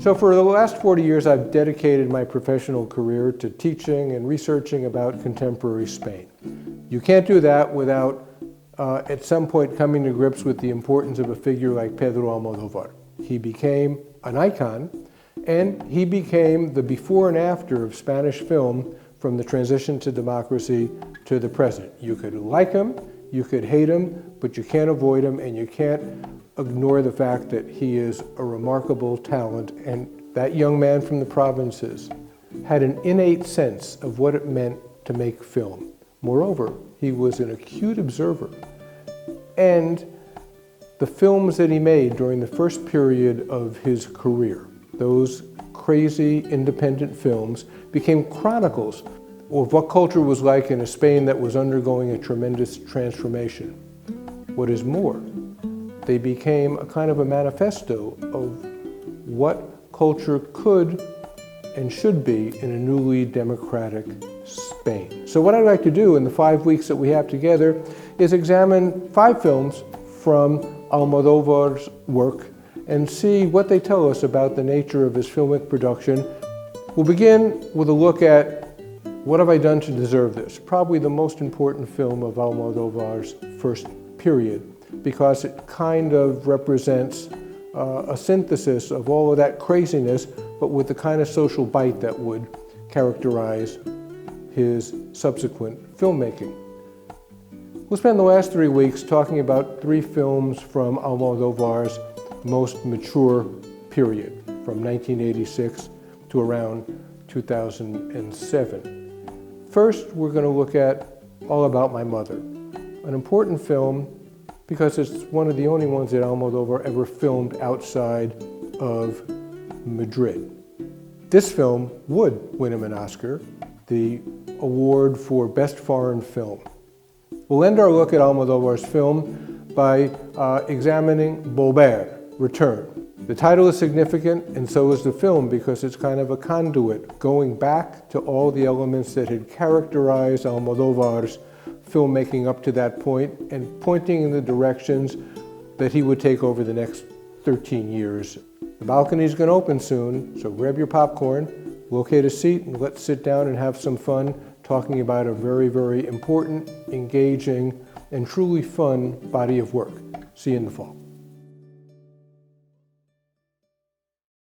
So for the last 40 years, I've dedicated my professional career to teaching and researching about contemporary Spain. You can't do that without, at some point, coming to grips with the importance of a figure like Pedro Almodóvar. He became an icon, and he became the before and after of Spanish film from the transition to democracy to the present. You could like him, you could hate him, but you can't avoid him, and you can't ignore the fact that he is a remarkable talent. And that young man from the provinces had an innate sense of what it meant to make film. Moreover, he was an acute observer. And the films that he made during the first period of his career, those crazy independent films, became chronicles of what culture was like in a Spain that was undergoing a tremendous transformation. What is more, they became a kind of a manifesto of what culture could and should be in a newly democratic Spain. So what I'd like to do in the 5 weeks that we have together is examine 5 films from Almodóvar's work and see what they tell us about the nature of his filmic production. We'll begin with a look at What Have I Done to Deserve This? Probably the most important film of Almodóvar's first period, because it kind of represents a synthesis of all of that craziness, but with the kind of social bite that would characterize his subsequent filmmaking. We'll spend the last 3 weeks talking about 3 films from Almodóvar's most mature period, from 1986 to around 2007. First, we're going to look at All About My Mother, an important film because it's one of the only ones that Almodóvar ever filmed outside of Madrid. This film would win him an Oscar, the award for Best Foreign Film. We'll end our look at Almodóvar's film by examining Volver, Return. The title is significant, and so is the film, because it's kind of a conduit going back to all the elements that had characterized Almodóvar's filmmaking up to that point and pointing in the directions that he would take over the next 13 years. The balcony's going to open soon, so grab your popcorn, locate a seat, and let's sit down and have some fun talking about a very, very important, engaging, and truly fun body of work. See you in the fall.